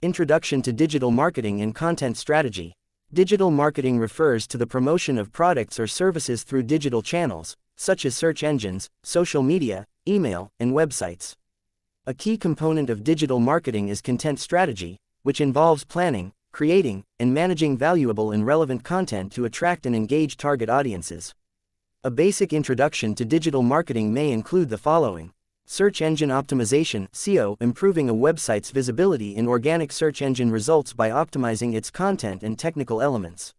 Introduction to Digital Marketing and Content Strategy. Digital marketing refers to the promotion of products or services through digital channels, such as search engines, social media, email, and websites. A key component of digital marketing is content strategy, which involves planning, creating, and managing valuable and relevant content to attract and engage target audiences. A basic introduction to digital marketing may include the following. Search engine optimization (SEO), improving a website's visibility in organic search engine results by optimizing its content and technical elements.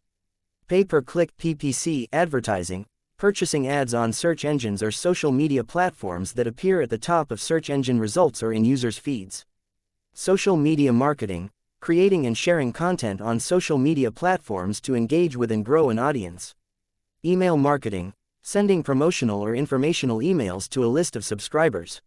Pay-per-click advertising, purchasing ads on search engines or social media platforms that appear at the top of search engine results or in users' feeds. Social media marketing, creating and sharing content on social media platforms to engage with and grow an audience. Email marketing, sending promotional or informational emails to a list of subscribers.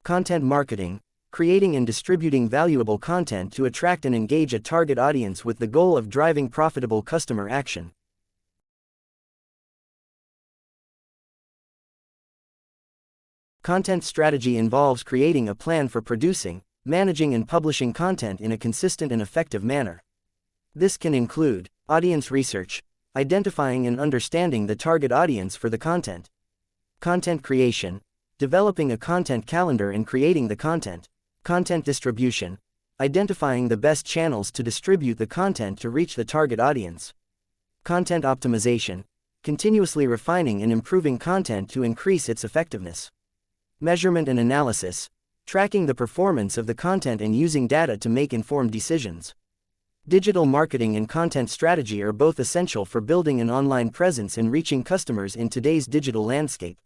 Content marketing, creating and distributing valuable content to attract and engage a target audience with the goal of driving profitable customer action. Content strategy involves creating a plan for producing, managing and publishing content in a consistent and effective manner. This can include audience research, identifying and understanding the target audience for the content. Content creation, developing a content calendar and creating the content. Content distribution, identifying the best channels to distribute the content to reach the target audience. Content optimization, continuously refining and improving content to increase its effectiveness. Measurement and analysis, tracking the performance of the content and using data to make informed decisions. Digital marketing and content strategy are both essential for building an online presence and reaching customers in today's digital landscape.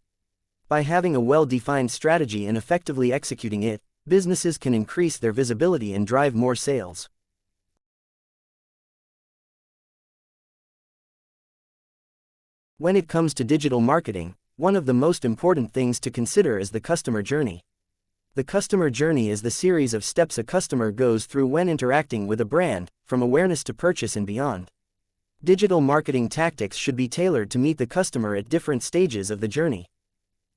By having a well-defined strategy and effectively executing it, businesses can increase their visibility and drive more sales. When it comes to digital marketing, one of the most important things to consider is the customer journey. The customer journey is the series of steps a customer goes through when interacting with a brand, from awareness to purchase and beyond. Digital marketing tactics should be tailored to meet the customer at different stages of the journey.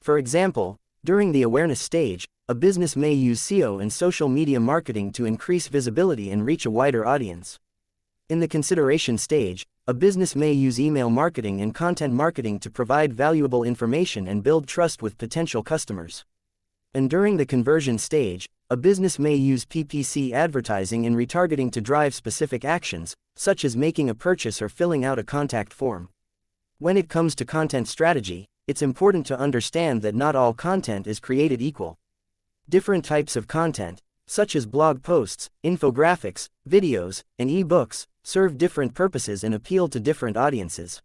For example, during the awareness stage, a business may use SEO and social media marketing to increase visibility and reach a wider audience. In the consideration stage, a business may use email marketing and content marketing to provide valuable information and build trust with potential customers. And during the conversion stage, a business may use PPC advertising and retargeting to drive specific actions, such as making a purchase or filling out a contact form. When it comes to content strategy, it's important to understand that not all content is created equal. Different types of content, such as blog posts, infographics, videos, and e-books, serve different purposes and appeal to different audiences.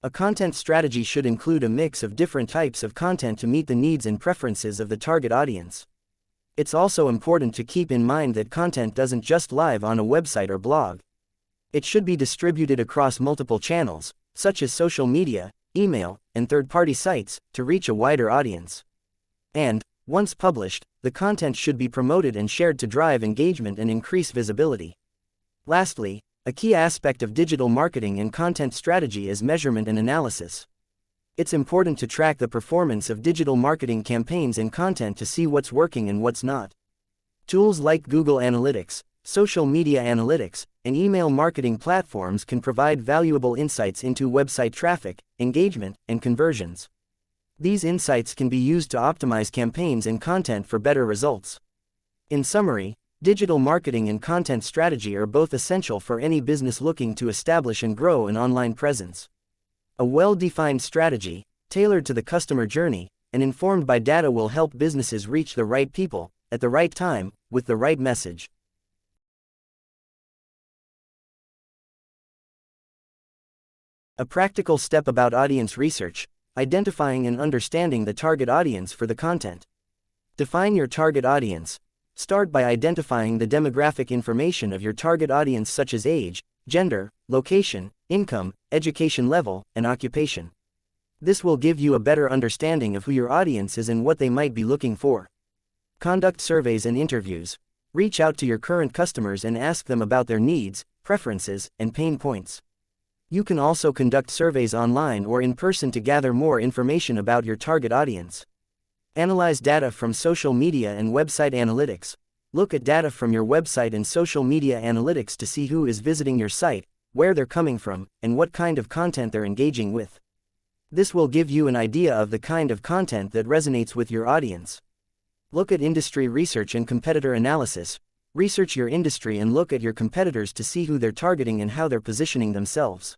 A content strategy should include a mix of different types of content to meet the needs and preferences of the target audience. It's also important to keep in mind that content doesn't just live on a website or blog. It should be distributed across multiple channels, such as social media, email, and third-party sites, to reach a wider audience. And, once published, the content should be promoted and shared to drive engagement and increase visibility. Lastly, a key aspect of digital marketing and content strategy is measurement and analysis. It's important to track the performance of digital marketing campaigns and content to see what's working and what's not. Tools like Google Analytics, social media analytics, and email marketing platforms can provide valuable insights into website traffic, engagement, and conversions. These insights can be used to optimize campaigns and content for better results. In summary, digital marketing and content strategy are both essential for any business looking to establish and grow an online presence. A well-defined strategy, tailored to the customer journey, and informed by data will help businesses reach the right people, at the right time, with the right message. A practical step about audience research: identifying and understanding the target audience for the content. Define your target audience. Start by identifying the demographic information of your target audience, such as age, gender, location, income, education level, and occupation. This will give you a better understanding of who your audience is and what they might be looking for. Conduct surveys and interviews. Reach out to your current customers and ask them about their needs, preferences, and pain points. You can also conduct surveys online or in person to gather more information about your target audience. Analyze data from social media and website analytics. Look at data from your website and social media analytics to see who is visiting your site, where they're coming from, and what kind of content they're engaging with. This will give you an idea of the kind of content that resonates with your audience. Look at industry research and competitor analysis. Research your industry and look at your competitors to see who they're targeting and how they're positioning themselves.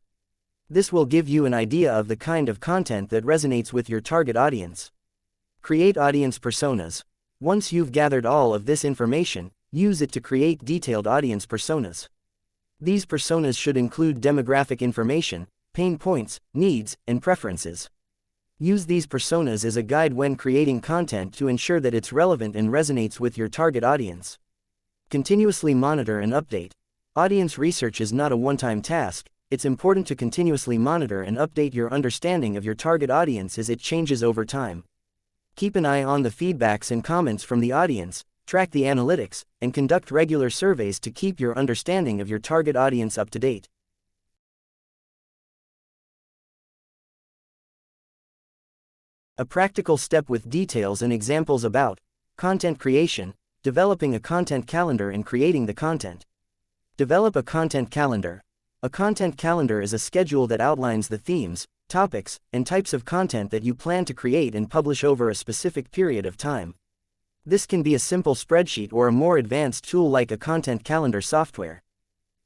This will give you an idea of the kind of content that resonates with your target audience. Create audience personas. Once you've gathered all of this information, use it to create detailed audience personas. These personas should include demographic information, pain points, needs, and preferences. Use these personas as a guide when creating content to ensure that it's relevant and resonates with your target audience. Continuously monitor and update. Audience research is not a one-time task. It's important to continuously monitor and update your understanding of your target audience as it changes over time. Keep an eye on the feedbacks and comments from the audience, track the analytics, and conduct regular surveys to keep your understanding of your target audience up to date. A practical step with details and examples about content creation, developing a content calendar and creating the content. Develop a content calendar. A content calendar is a schedule that outlines the themes, topics, and types of content that you plan to create and publish over a specific period of time. This can be a simple spreadsheet or a more advanced tool like a content calendar software.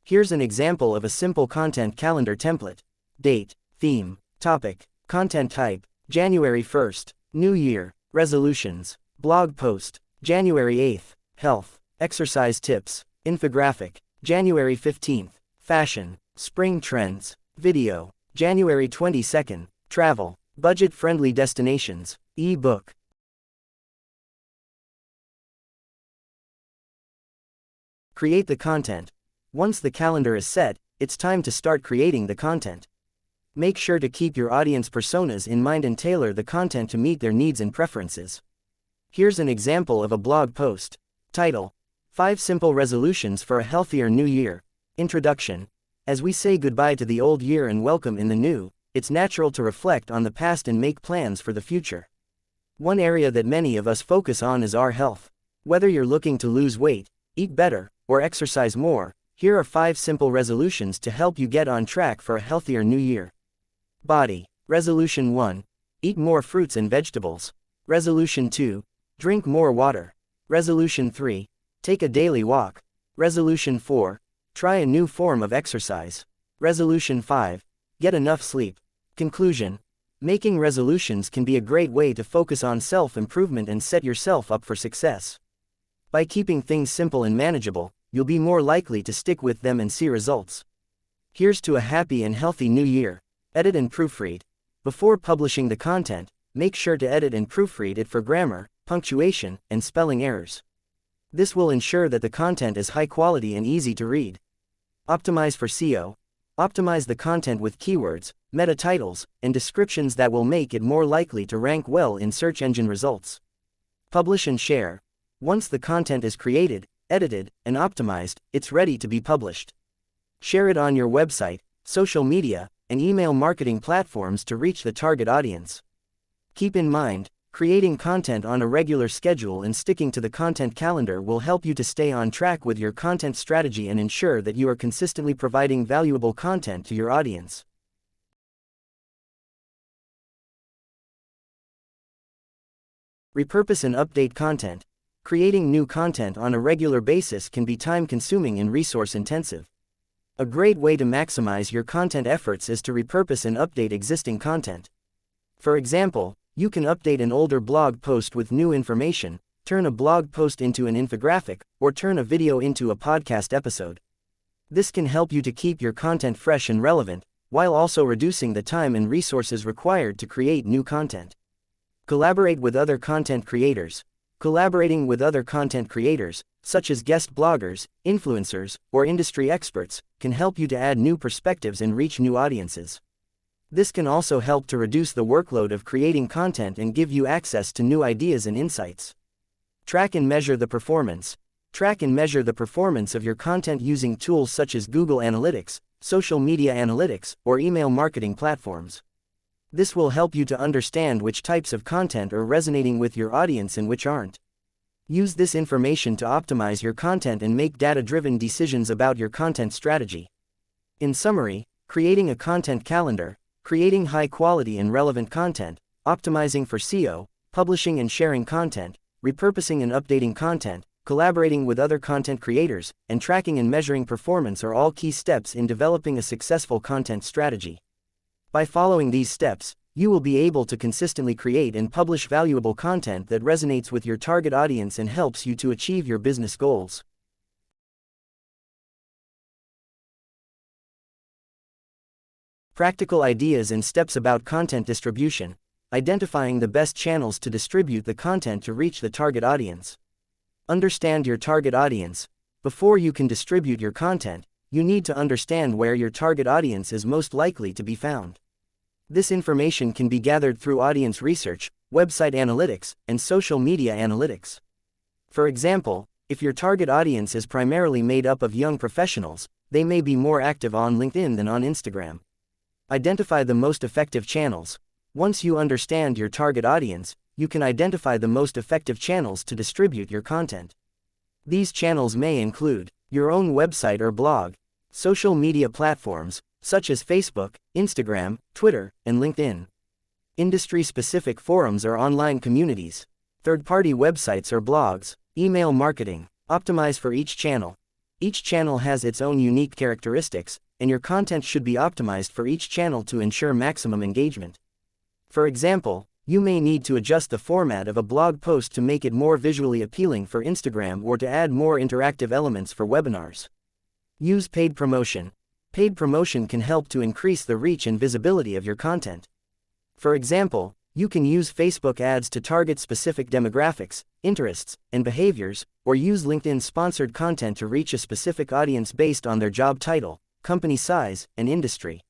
Here's an example of a simple content calendar template. Date, theme, topic, content type, January 1st, New Year, resolutions, blog post, January 8th, health, exercise tips, infographic, January 15th, fashion, spring trends, video, January 22nd, travel, budget-friendly destinations, e-book. Create the content. Once the calendar is set, it's time to start creating the content. Make sure to keep your audience personas in mind and tailor the content to meet their needs and preferences. Here's an example of a blog post. Title: 5 Simple Resolutions for a Healthier New Year. Introduction: as we say goodbye to the old year and welcome in the new, it's natural to reflect on the past and make plans for the future. One area that many of us focus on is our health. Whether you're looking to lose weight, eat better, or exercise more, here are 5 simple resolutions to help you get on track for a healthier new year. Body. Resolution 1. Eat more fruits and vegetables. Resolution 2. Drink more water. Resolution 3. Take a daily walk. Resolution 4. Try a new form of exercise. Resolution 5. Get enough sleep. Conclusion: making resolutions can be a great way to focus on self-improvement and set yourself up for success. By keeping things simple and manageable, you'll be more likely to stick with them and see results. Here's to a happy and healthy new year. Edit and proofread. Before publishing the content, make sure to edit and proofread it for grammar, punctuation, and spelling errors. This will ensure that the content is high quality and easy to read. Optimize for SEO. Optimize the content with keywords, meta titles, and descriptions that will make it more likely to rank well in search engine results. Publish and share. Once the content is created, edited, and optimized, it's ready to be published. Share it on your website, social media, and email marketing platforms to reach the target audience. Keep in mind, creating content on a regular schedule and sticking to the content calendar will help you to stay on track with your content strategy and ensure that you are consistently providing valuable content to your audience. Repurpose and update content. Creating new content on a regular basis can be time-consuming and resource-intensive. A great way to maximize your content efforts is to repurpose and update existing content. For example, you can update an older blog post with new information, turn a blog post into an infographic, or turn a video into a podcast episode. This can help you to keep your content fresh and relevant, while also reducing the time and resources required to create new content. Collaborate with other content creators. Collaborating with other content creators, such as guest bloggers, influencers, or industry experts, can help you to add new perspectives and reach new audiences. This can also help to reduce the workload of creating content and give you access to new ideas and insights. Track and measure the performance. Track and measure the performance of your content using tools such as Google Analytics, social media analytics, or email marketing platforms. This will help you to understand which types of content are resonating with your audience and which aren't. Use this information to optimize your content and make data-driven decisions about your content strategy. In summary, creating a content calendar, creating high-quality and relevant content, optimizing for SEO, publishing and sharing content, repurposing and updating content, collaborating with other content creators, and tracking and measuring performance are all key steps in developing a successful content strategy. By following these steps, you will be able to consistently create and publish valuable content that resonates with your target audience and helps you to achieve your business goals. Practical ideas and steps about content distribution. Identifying the best channels to distribute the content to reach the target audience. Understand your target audience. Before you can distribute your content, you need to understand where your target audience is most likely to be found. This information can be gathered through audience research, website analytics, and social media analytics. For example, if your target audience is primarily made up of young professionals, they may be more active on LinkedIn than on Instagram. Identify the most effective channels. Once you understand your target audience, you can identify the most effective channels to distribute your content. These channels may include your own website or blog, social media platforms, such as Facebook, Instagram, Twitter, and LinkedIn, industry-specific forums or online communities, third-party websites or blogs, email marketing. Optimize for each channel. Each channel has its own unique characteristics, and your content should be optimized for each channel to ensure maximum engagement. For example, you may need to adjust the format of a blog post to make it more visually appealing for Instagram or to add more interactive elements for webinars. Use paid promotion. Paid promotion can help to increase the reach and visibility of your content. For example, you can use Facebook ads to target specific demographics, interests, and behaviors, or use LinkedIn sponsored content to reach a specific audience based on their job title, company size, and industry.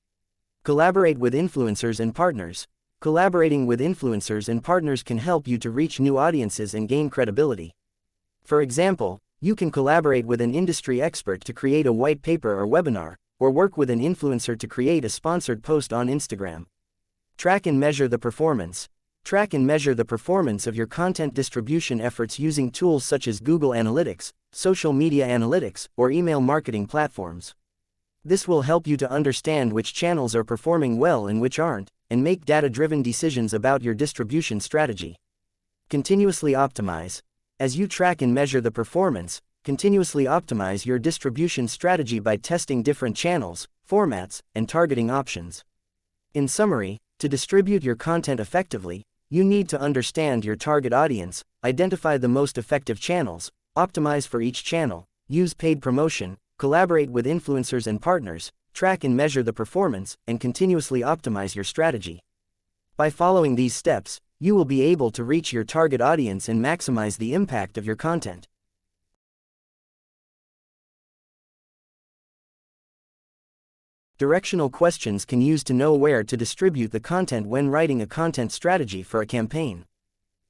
Collaborate with influencers and partners. Collaborating with influencers and partners can help you to reach new audiences and gain credibility. For example, you can collaborate with an industry expert to create a white paper or webinar, or work with an influencer to create a sponsored post on Instagram. Track and measure the performance. Track and measure the performance of your content distribution efforts using tools such as Google Analytics, social media analytics, or email marketing platforms. This will help you to understand which channels are performing well and which aren't, and make data-driven decisions about your distribution strategy. Continuously optimize. As you track and measure the performance, continuously optimize your distribution strategy by testing different channels, formats, and targeting options. In summary, to distribute your content effectively, you need to understand your target audience, identify the most effective channels, optimize for each channel, use paid promotion, collaborate with influencers and partners, track and measure the performance, and continuously optimize your strategy. By following these steps, you will be able to reach your target audience and maximize the impact of your content. Directional questions can use to know where to distribute the content when writing a content strategy for a campaign.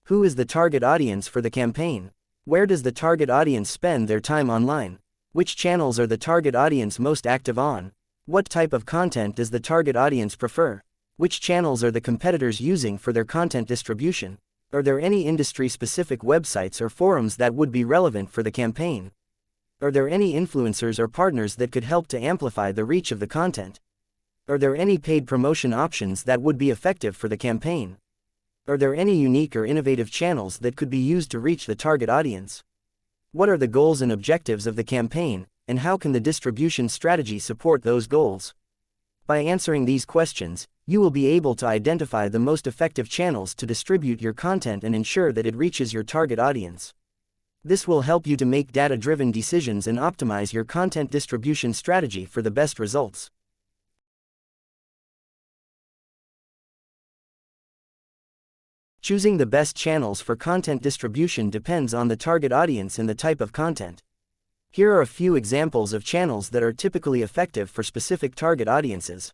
Who is the target audience for the campaign? Where does the target audience spend their time online? Which channels are the target audience most active on? What type of content does the target audience prefer? Which channels are the competitors using for their content distribution? Are there any industry-specific websites or forums that would be relevant for the campaign? Are there any influencers or partners that could help to amplify the reach of the content? Are there any paid promotion options that would be effective for the campaign? Are there any unique or innovative channels that could be used to reach the target audience? What are the goals and objectives of the campaign, and how can the distribution strategy support those goals? By answering these questions, you will be able to identify the most effective channels to distribute your content and ensure that it reaches your target audience. This will help you to make data-driven decisions and optimize your content distribution strategy for the best results. Choosing the best channels for content distribution depends on the target audience and the type of content. Here are a few examples of channels that are typically effective for specific target audiences.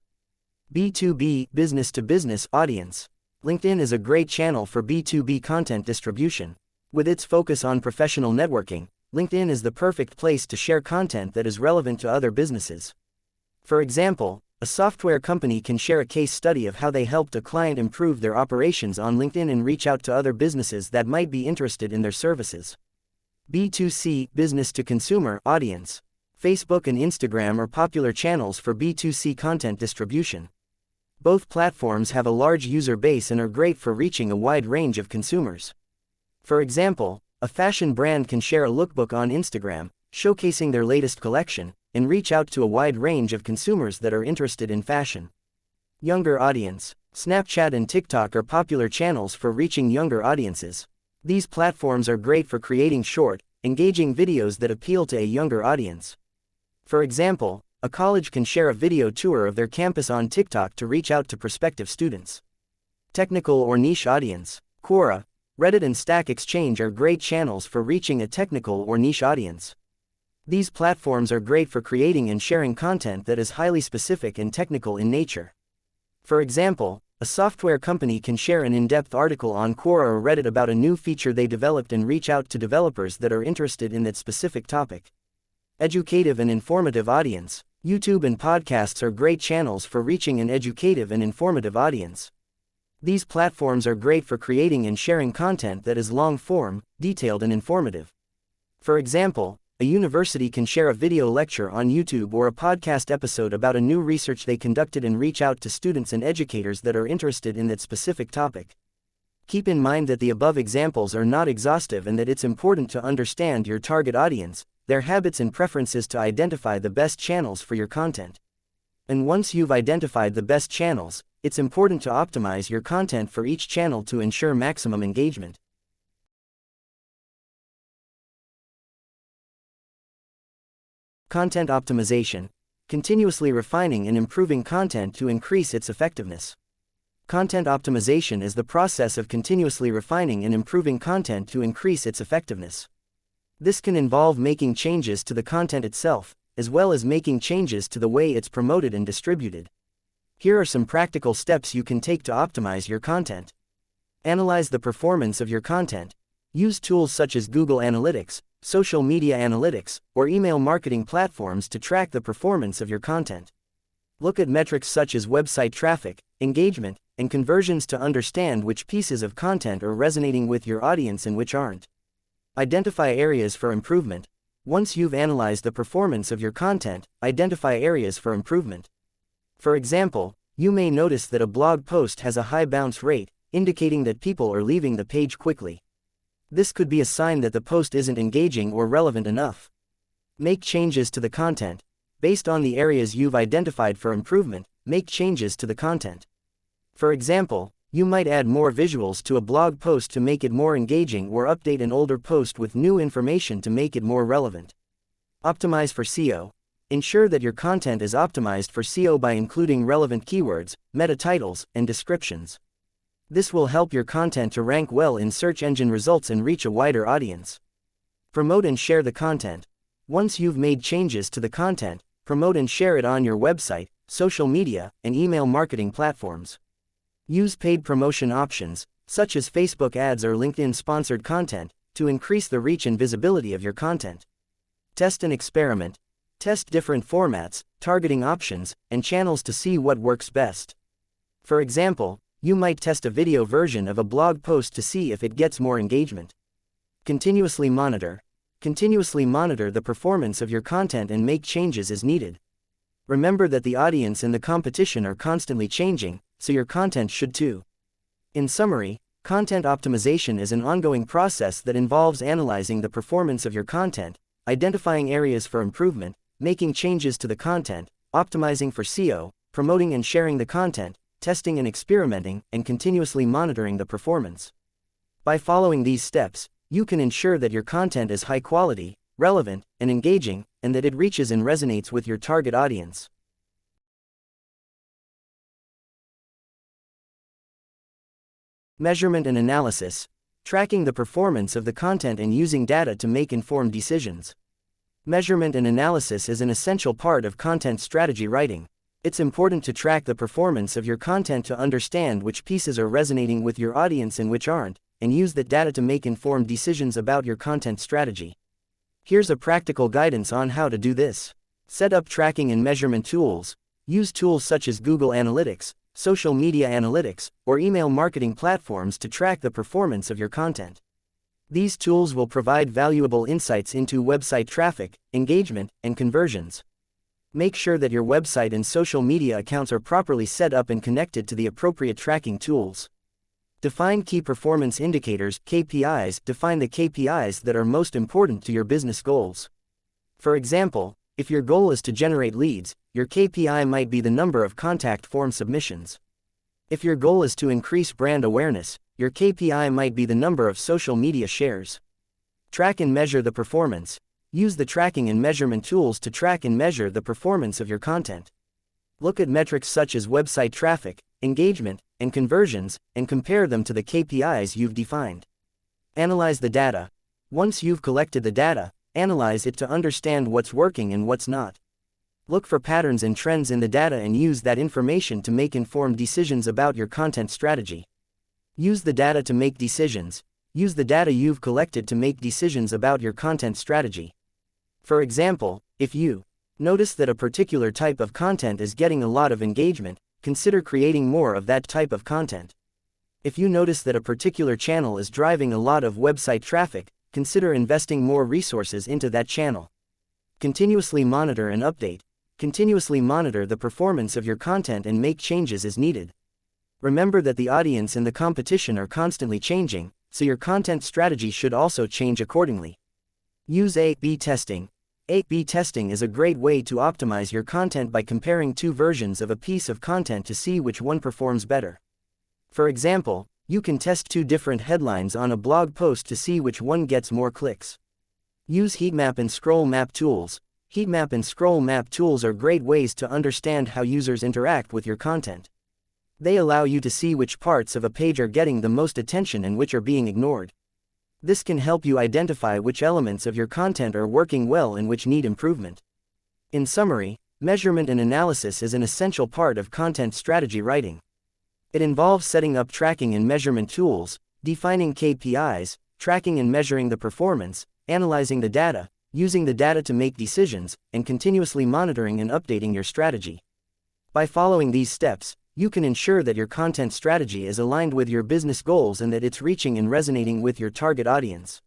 B2B, business-to-business audience. LinkedIn is a great channel for B2B content distribution. With its focus on professional networking, LinkedIn is the perfect place to share content that is relevant to other businesses. For example, a software company can share a case study of how they helped a client improve their operations on LinkedIn and reach out to other businesses that might be interested in their services. B2C, business to consumer audience. Facebook and Instagram are popular channels for B2C content distribution. Both platforms have a large user base and are great for reaching a wide range of consumers. For example, a fashion brand can share a lookbook on Instagram, showcasing their latest collection, and reach out to a wide range of consumers that are interested in fashion. Younger audience. Snapchat and TikTok are popular channels for reaching younger audiences. These platforms are great for creating short, engaging videos that appeal to a younger audience. For example, a college can share a video tour of their campus on TikTok to reach out to prospective students. Technical or niche audience. Quora, Reddit and Stack Exchange are great channels for reaching a technical or niche audience. These platforms are great for creating and sharing content that is highly specific and technical in nature. For example, a software company can share an in-depth article on Quora or Reddit about a new feature they developed and reach out to developers that are interested in that specific topic. Educative and informative audience. YouTube and podcasts are great channels for reaching an educative and informative audience. These platforms are great for creating and sharing content that is long-form, detailed and informative. For example, a university can share a video lecture on YouTube or a podcast episode about a new research they conducted and reach out to students and educators that are interested in that specific topic. Keep in mind that the above examples are not exhaustive and that it's important to understand your target audience, their habits and preferences to identify the best channels for your content. And once you've identified the best channels, it's important to optimize your content for each channel to ensure maximum engagement. Content optimization. Continuously refining and improving content to increase its effectiveness. Content optimization is the process of continuously refining and improving content to increase its effectiveness. This can involve making changes to the content itself, as well as making changes to the way it's promoted and distributed. Here are some practical steps you can take to optimize your content. Analyze the performance of your content. Use tools such as Google Analytics, social media analytics, or email marketing platforms to track the performance of your content. Look at metrics such as website traffic, engagement, and conversions to understand which pieces of content are resonating with your audience and which aren't. Identify areas for improvement. Once you've analyzed the performance of your content, identify areas for improvement. For example, you may notice that a blog post has a high bounce rate, indicating that people are leaving the page quickly. This could be a sign that the post isn't engaging or relevant enough. Make changes to the content. Based on the areas you've identified for improvement, make changes to the content. For example, you might add more visuals to a blog post to make it more engaging or update an older post with new information to make it more relevant. Optimize for SEO. Ensure that your content is optimized for SEO by including relevant keywords, meta titles, and descriptions. This will help your content to rank well in search engine results and reach a wider audience. Promote and share the content. Once you've made changes to the content, promote and share it on your website, social media, and email marketing platforms. Use paid promotion options, such as Facebook ads or LinkedIn sponsored content, to increase the reach and visibility of your content. Test and experiment. Test different formats, targeting options, and channels to see what works best. For example, you might test a video version of a blog post to see if it gets more engagement. Continuously monitor. Continuously monitor the performance of your content and make changes as needed. Remember that the audience and the competition are constantly changing, so your content should too. In summary, content optimization is an ongoing process that involves analyzing the performance of your content, identifying areas for improvement, making changes to the content, optimizing for SEO, promoting and sharing the content, testing and experimenting, and continuously monitoring the performance. By following these steps, you can ensure that your content is high quality, relevant, and engaging, and that it reaches and resonates with your target audience. Measurement and analysis. Tracking the performance of the content and using data to make informed decisions. Measurement and analysis is an essential part of content strategy writing. It's important to track the performance of your content to understand which pieces are resonating with your audience and which aren't, and use that data to make informed decisions about your content strategy. Here's a practical guidance on how to do this. Set up tracking and measurement tools. Use tools such as Google Analytics, social media analytics, or email marketing platforms to track the performance of your content. These tools will provide valuable insights into website traffic, engagement, and conversions. Make sure that your website and social media accounts are properly set up and connected to the appropriate tracking tools. Define key performance indicators, KPIs. Define the KPIs that are most important to your business goals. For example, if your goal is to generate leads, your KPI might be the number of contact form submissions. If your goal is to increase brand awareness, your KPI might be the number of social media shares. Track and measure the performance. Use the tracking and measurement tools to track and measure the performance of your content. Look at metrics such as website traffic, engagement, and conversions, and compare them to the KPIs you've defined. Analyze the data. Once you've collected the data, analyze it to understand what's working and what's not. Look for patterns and trends in the data and use that information to make informed decisions about your content strategy. Use the data to make decisions. Use the data you've collected to make decisions about your content strategy. For example, if you notice that a particular type of content is getting a lot of engagement, consider creating more of that type of content. If you notice that a particular channel is driving a lot of website traffic, consider investing more resources into that channel. Continuously monitor and update. Continuously monitor the performance of your content and make changes as needed. Remember that the audience and the competition are constantly changing, so your content strategy should also change accordingly. Use A/B testing. A/B testing is a great way to optimize your content by comparing two versions of a piece of content to see which one performs better. For example, you can test two different headlines on a blog post to see which one gets more clicks. Use heatmap and scroll map tools. Heatmap and scroll map tools are great ways to understand how users interact with your content. They allow you to see which parts of a page are getting the most attention and which are being ignored. This can help you identify which elements of your content are working well and which need improvement. In summary, measurement and analysis is an essential part of content strategy writing. It involves setting up tracking and measurement tools, defining KPIs, tracking and measuring the performance, analyzing the data, using the data to make decisions, and continuously monitoring and updating your strategy. By following these steps, you can ensure that your content strategy is aligned with your business goals and that it's reaching and resonating with your target audience.